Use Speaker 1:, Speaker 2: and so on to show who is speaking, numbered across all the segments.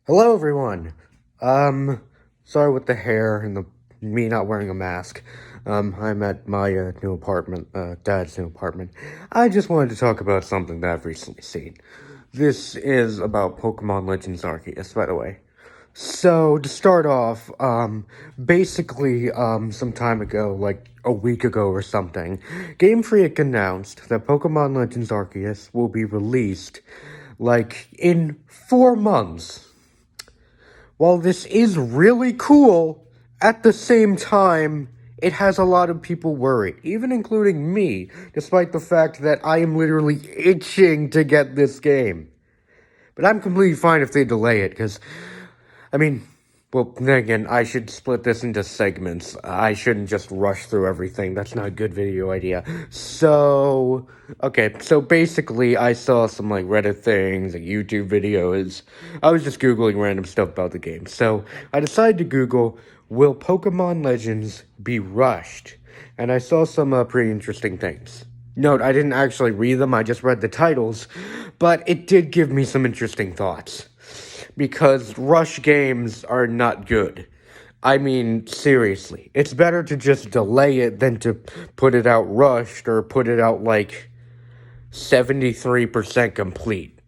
Speaker 1: Hello, everyone. Sorry with the hair and the me not wearing a mask. I'm at my new apartment, Dad's new apartment. I just wanted to talk about something that I've recently seen. This is about Pokemon Legends Arceus, by the way. So, to start off, basically, some time ago, like a week ago or something, Game Freak announced that Pokemon Legends Arceus will be released, like, in 4 months. While this is really cool, at the same time, it has a lot of people worried, even including me, despite the fact that I am literally itching to get this game. But I'm completely fine if they delay it, because, I mean, well, then again, I should split this into segments. I shouldn't just rush through everything. That's not a good video idea. So, okay, so basically, I saw some, like, Reddit things, like, YouTube videos. I was just Googling random stuff about the game. So, I decided to Google, will Pokemon Legends be rushed? And I saw some pretty interesting things. Note, I didn't actually read them, I just read the titles, but it did give me some interesting thoughts. Because rush games are not good. I mean, seriously. It's better to just delay it than to put it out rushed or put it out like 73% complete.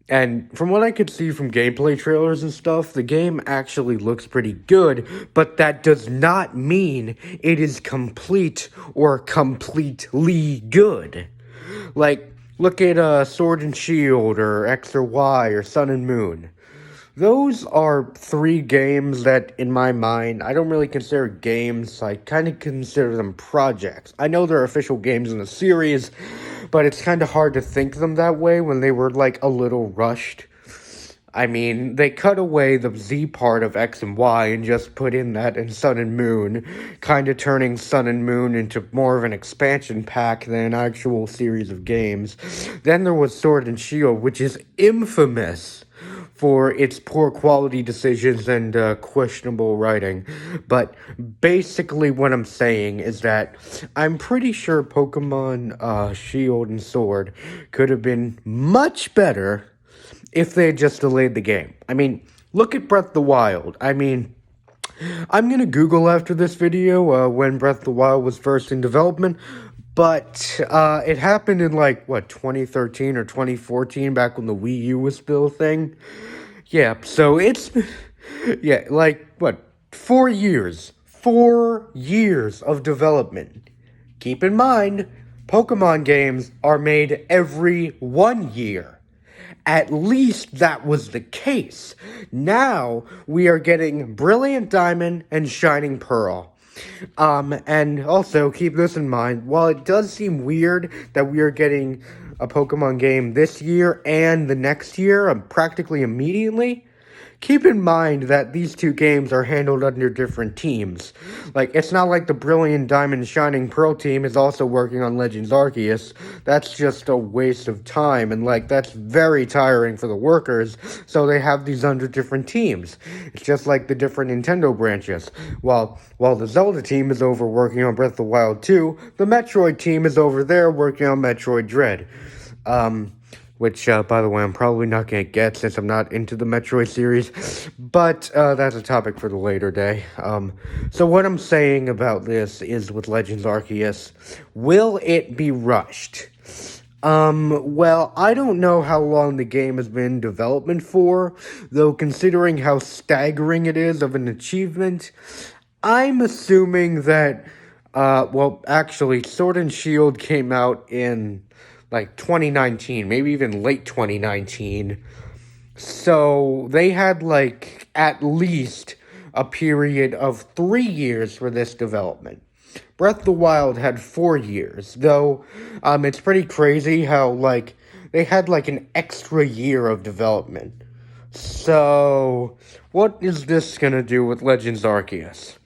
Speaker 1: And from what I could see from gameplay trailers and stuff, the game actually looks pretty good, but that does not mean it is complete or completely good. Like, look at Sword and Shield or X or Y or Sun and Moon. Those are 3 games that, in my mind, I don't really consider games. I kind of consider them projects. I know they're official games in the series, but it's kind of hard to think of them that way when they were, like, a little rushed. I mean, they cut away the Z part of X and Y and just put in that in Sun and Moon, kind of turning Sun and Moon into more of an expansion pack than an actual series of games. Then there was Sword and Shield, which is infamous for its poor quality decisions and questionable writing. But basically what I'm saying is that I'm pretty sure Pokemon Shield and Sword could have been much better if they had just delayed the game. I mean, look at Breath of the Wild. I mean, I'm going to Google after this video when Breath of the Wild was first in development, but it happened in, like, 2013 or 2014, back when the Wii U was still a thing? Yeah, so it's, yeah, like, 4 years? 4 years of development. Keep in mind, Pokemon games are made every 1 year. At least that was the case. Now we are getting Brilliant Diamond and Shining Pearl. And also keep this in mind, while it does seem weird that we are getting a Pokemon game this year and the next year, practically immediately, keep in mind that these 2 games are handled under different teams. Like, it's not like the Brilliant Diamond Shining Pearl team is also working on Legends Arceus. That's just a waste of time, and, like, that's very tiring for the workers, so they have these under different teams. It's just like the different Nintendo branches. While the Zelda team is over working on Breath of the Wild 2, the Metroid team is over there working on Metroid Dread. Which, by the way, I'm probably not going to get since I'm not into the Metroid series, but that's a topic for the later day. So what I'm saying about this is with Legends Arceus, will it be rushed? Well, I don't know how long the game has been in development for, though considering how staggering it is of an achievement, I'm assuming that, well, actually, Sword and Shield came out in, like, 2019, maybe even late 2019. So they had, like, at least a period of 3 years for this development. Breath of the Wild had 4 years, though it's pretty crazy how, like, they had, like, an extra year of development. So, what is this gonna do with Legends Arceus?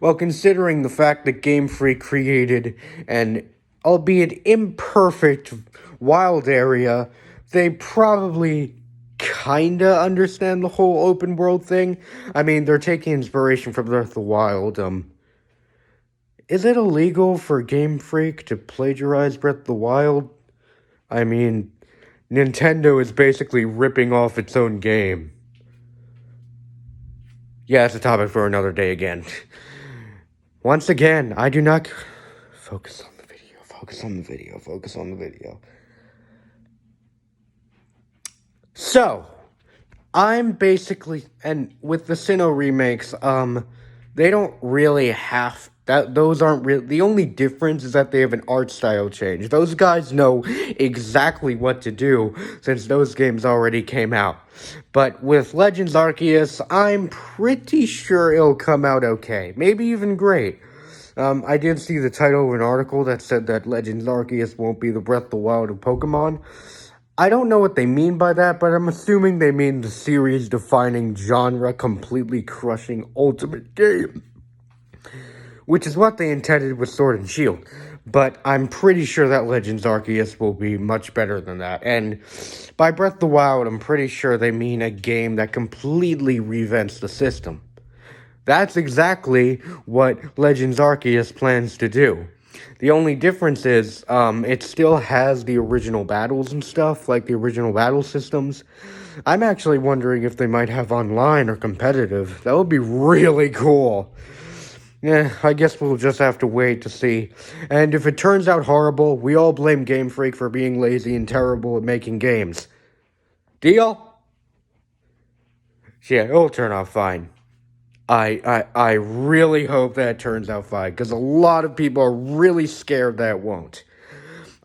Speaker 1: Well, considering the fact that Game Freak created an albeit imperfect wild area, they probably kinda understand the whole open world thing. I mean, they're taking inspiration from Breath of the Wild. Is it illegal for Game Freak to plagiarize Breath of the Wild? I mean, Nintendo is basically ripping off its own game. Yeah, it's a topic for another day again. Once again, I do not focus on the video. Focus on the video. Focus on the video. So, I'm basically, and with the Sinnoh remakes, they don't really have that. Those aren't real. The only difference is that they have an art style change. Those guys know exactly what to do since those games already came out. But with Legends Arceus, I'm pretty sure it'll come out okay, maybe even great. I did see the title of an article that said that Legends Arceus won't be the Breath of the Wild of Pokemon. I don't know what they mean by that, but I'm assuming they mean the series-defining, genre-completely crushing ultimate game, which is what they intended with Sword and Shield. But I'm pretty sure that Legends Arceus will be much better than that. And by Breath of the Wild, I'm pretty sure they mean a game that completely revamps the system. That's exactly what Legends Arceus plans to do. The only difference is, it still has the original battles and stuff, like the original battle systems. I'm actually wondering if they might have online or competitive. That would be really cool. Yeah, I guess we'll just have to wait to see. And if it turns out horrible, we all blame Game Freak for being lazy and terrible at making games. Deal? Yeah, it'll turn out fine. I really hope that turns out fine, because a lot of people are really scared that it won't.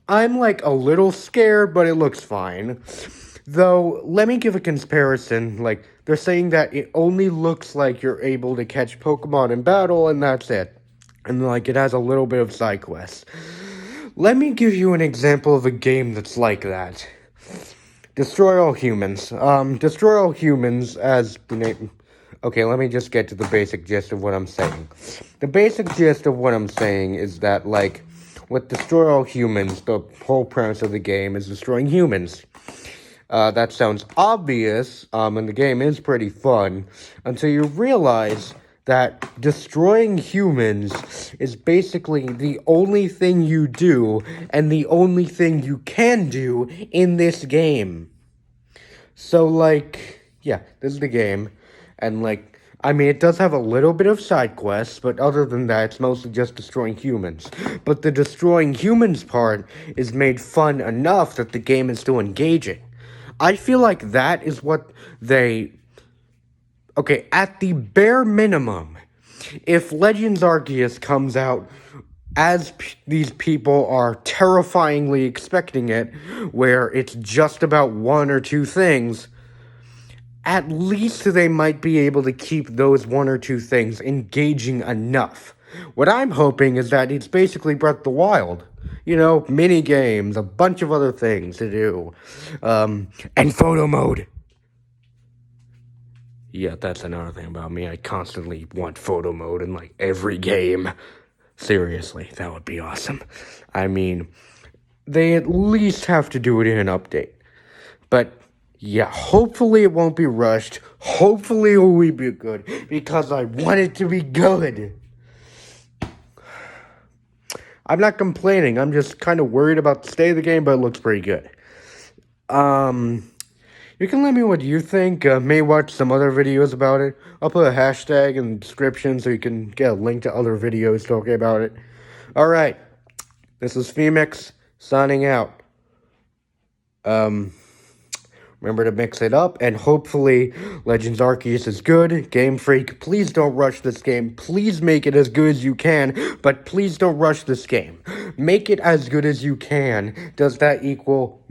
Speaker 1: I'm like a little scared, but it looks fine. Though, let me give a comparison. Like, they're saying that it only looks like you're able to catch Pokemon in battle, and that's it. And, like, it has a little bit of side quests. Let me give you an example of a game that's like that. Destroy All Humans. Destroy All Humans, as the name... Okay, let me just get to the basic gist of what I'm saying. The basic gist of what I'm saying is that, like, with Destroy All Humans, the whole premise of the game is destroying humans. That sounds obvious, and the game is pretty fun, until you realize that destroying humans is basically the only thing you do, and the only thing you can do in this game. So, like, yeah, this is the game. And, like, I mean, it does have a little bit of side quests, but other than that, it's mostly just destroying humans. But the destroying humans part is made fun enough that the game is still engaging. I feel like that is what they... Okay, at the bare minimum, if Legends Arceus comes out as these people are terrifyingly expecting it, where it's just about one or two things... At least they might be able to keep those one or two things engaging enough. What I'm hoping is that it's basically Breath of the Wild. You know, mini games, a bunch of other things to do. And photo mode. Yeah, that's another thing about me. I constantly want photo mode in, like, every game. Seriously, that would be awesome. I mean, they at least have to do it in an update. But... yeah, hopefully it won't be rushed. Hopefully it will be good, because I want it to be good. I'm not complaining. I'm just kind of worried about the state of the game, but it looks pretty good. You can let me know what you think. May watch some other videos about it. I'll put a hashtag in the description so you can get a link to other videos talking about it. Alright, this is Phoenix, signing out. Remember to mix it up, and hopefully Legends Arceus is good. Game Freak, please don't rush this game. Please make it as good as you can, but please don't rush this game. Make it as good as you can. Does that equal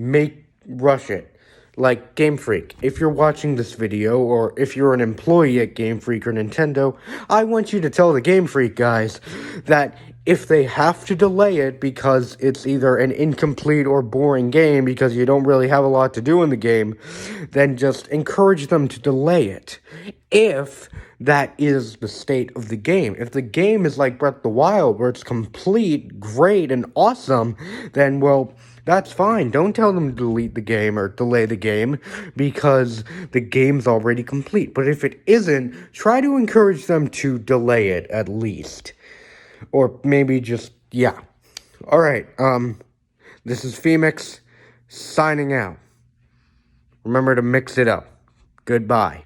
Speaker 1: rush it? Like, Game Freak, if you're watching this video, or if you're an employee at Game Freak or Nintendo, I want you to tell the Game Freak guys that if they have to delay it because it's either an incomplete or boring game because you don't really have a lot to do in the game, then just encourage them to delay it. If that is the state of the game. If the game is like Breath of the Wild, where it's complete, great, and awesome, then, well, that's fine. Don't tell them to delete the game or delay the game because the game's already complete. But if it isn't, try to encourage them to delay it at least. Or maybe just, yeah. Alright, this is Phoenix, signing out. Remember to mix it up. Goodbye.